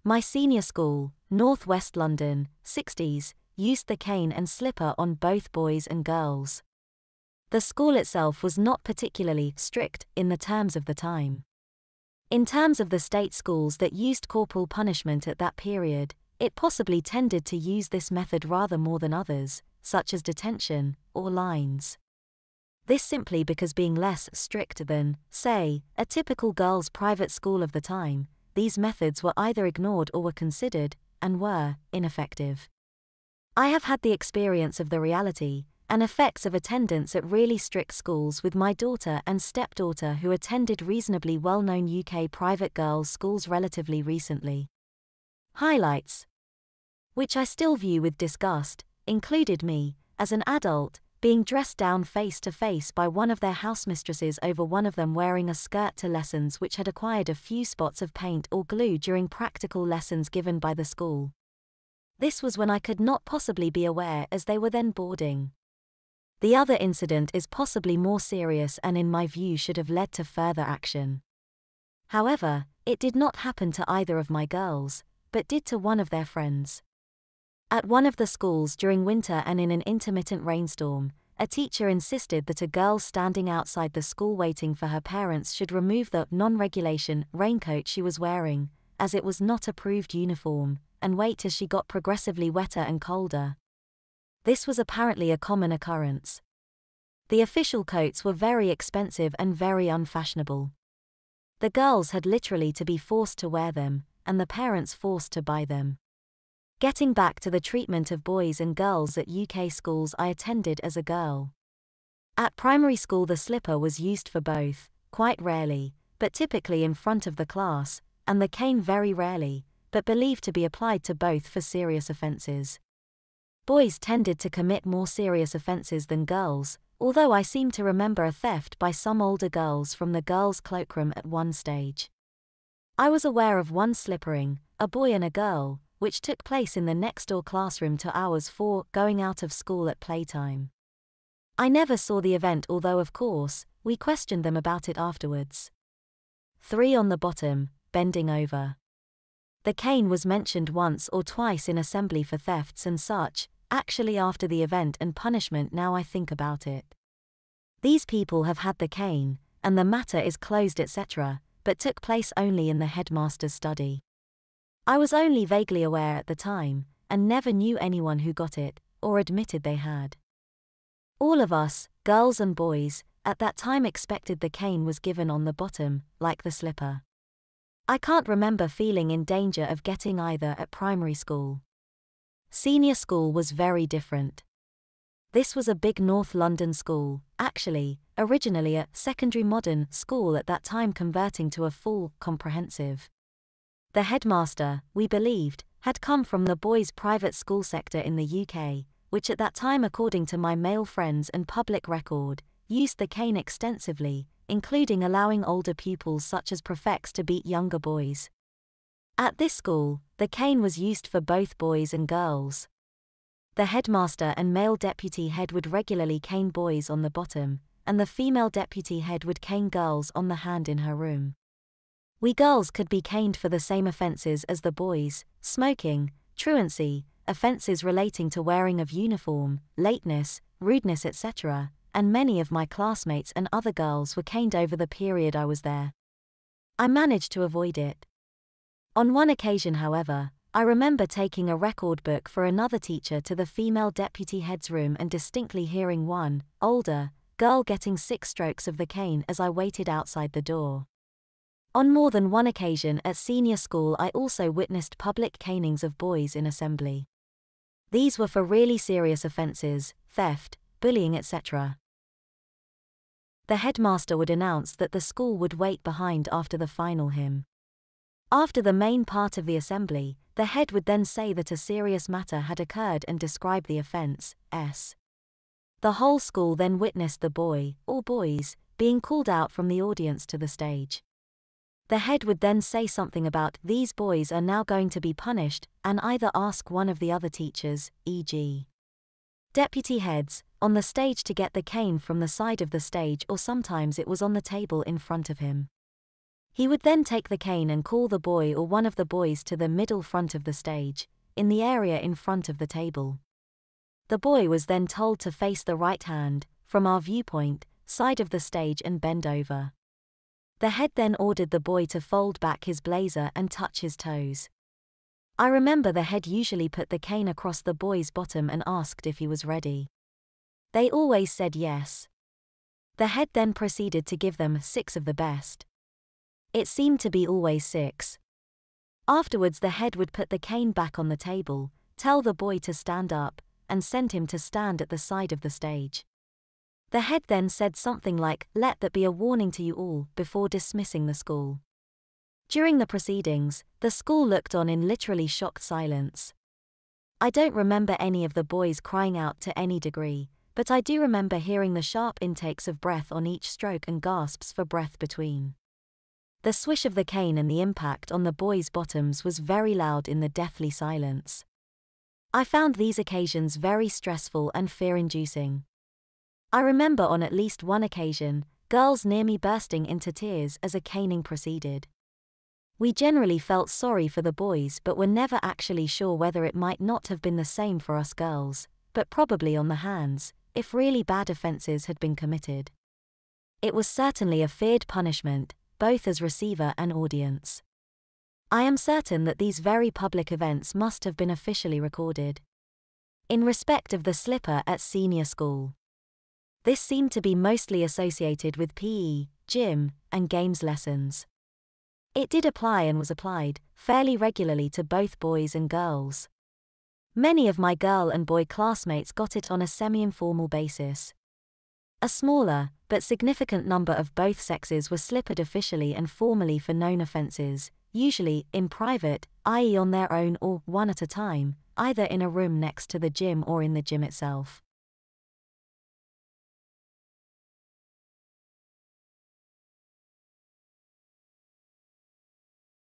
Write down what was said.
My senior school, North West London, 60s, used the cane and slipper on both boys and girls. The school itself was not particularly strict in the terms of the time. In terms of the state schools that used corporal punishment at that period, it possibly tended to use this method rather more than others, such as detention or lines. This simply because being less strict than, say, a typical girls' private school of the time, these methods were either ignored or were considered, and were, ineffective. I have had the experience of the reality and effects of attendance at really strict schools with my daughter and stepdaughter who attended reasonably well-known UK private girls' schools relatively recently. Highlights, which I still view with disgust, included me, as an adult, being dressed down face to face by one of their housemistresses over one of them wearing a skirt to lessons which had acquired a few spots of paint or glue during practical lessons given by the school. This was when I could not possibly be aware as they were then boarding. The other incident is possibly more serious and in my view should have led to further action. However, it did not happen to either of my girls, but did to one of their friends. At one of the schools during winter and in an intermittent rainstorm, a teacher insisted that a girl standing outside the school waiting for her parents should remove the non-regulation raincoat she was wearing, as it was not approved uniform, and wait as she got progressively wetter and colder. This was apparently a common occurrence. The official coats were very expensive and very unfashionable. The girls had literally to be forced to wear them, and the parents forced to buy them. Getting back to the treatment of boys and girls at UK schools I attended as a girl. At primary school the slipper was used for both, quite rarely, but typically in front of the class, and the cane very rarely, but believed to be applied to both for serious offences. Boys tended to commit more serious offences than girls, although I seem to remember a theft by some older girls from the girls' cloakroom at one stage. I was aware of one slippering, a boy and a girl, which took place in the next-door classroom to ours for going out of school at playtime. I never saw the event although of course, we questioned them about it afterwards. 3 on the bottom, bending over. The cane was mentioned once or twice in assembly for thefts and such, actually after the event and punishment now I think about it. These people have had the cane, and the matter is closed etc., but took place only in the headmaster's study. I was only vaguely aware at the time, and never knew anyone who got it, or admitted they had. All of us, girls and boys, at that time expected the cane was given on the bottom, like the slipper. I can't remember feeling in danger of getting either at primary school. Senior school was very different. This was a big North London school, actually, originally a secondary modern school at that time converting to a full, comprehensive. The headmaster, we believed, had come from the boys' private school sector in the UK, which at that time according to my male friends and public record, used the cane extensively, including allowing older pupils such as prefects to beat younger boys. At this school, the cane was used for both boys and girls. The headmaster and male deputy head would regularly cane boys on the bottom, and the female deputy head would cane girls on the hand in her room. We girls could be caned for the same offences as the boys: smoking, truancy, offences relating to wearing of uniform, lateness, rudeness etc., and many of my classmates and other girls were caned over the period I was there. I managed to avoid it. On one occasion however, I remember taking a record book for another teacher to the female deputy head's room and distinctly hearing one, older, girl getting 6 strokes of the cane as I waited outside the door. On more than one occasion at senior school I also witnessed public canings of boys in assembly. These were for really serious offences, theft, bullying etc. The headmaster would announce that the school would wait behind after the final hymn. After the main part of the assembly, the head would then say that a serious matter had occurred and describe the offence. The whole school then witnessed the boy, or boys, being called out from the audience to the stage. The head would then say something about these boys are now going to be punished, and either ask one of the other teachers, e.g. deputy heads, on the stage to get the cane from the side of the stage or sometimes it was on the table in front of him. He would then take the cane and call the boy or one of the boys to the middle front of the stage, in the area in front of the table. The boy was then told to face the right hand, from our viewpoint, side of the stage and bend over. The head then ordered the boy to fold back his blazer and touch his toes. I remember the head usually put the cane across the boy's bottom and asked if he was ready. They always said yes. The head then proceeded to give them 6 of the best. It seemed to be always 6. Afterwards the head would put the cane back on the table, tell the boy to stand up, and send him to stand at the side of the stage. The head then said something like, "Let that be a warning to you all," before dismissing the school. During the proceedings, the school looked on in literally shocked silence. I don't remember any of the boys crying out to any degree, but I do remember hearing the sharp intakes of breath on each stroke and gasps for breath between. The swish of the cane and the impact on the boys' bottoms was very loud in the deathly silence. I found these occasions very stressful and fear-inducing. I remember on at least one occasion, girls near me bursting into tears as a caning proceeded. We generally felt sorry for the boys but were never actually sure whether it might not have been the same for us girls, but probably on the hands, if really bad offences had been committed. It was certainly a feared punishment, both as receiver and audience. I am certain that these very public events must have been officially recorded. In respect of the slipper at senior school, this seemed to be mostly associated with PE, gym, and games lessons. It did apply and was applied fairly regularly to both boys and girls. Many of my girl and boy classmates got it on a semi-informal basis. A smaller, but significant number of both sexes were slippered officially and formally for known offences, usually in private, i.e. on their own or one at a time, either in a room next to the gym or in the gym itself.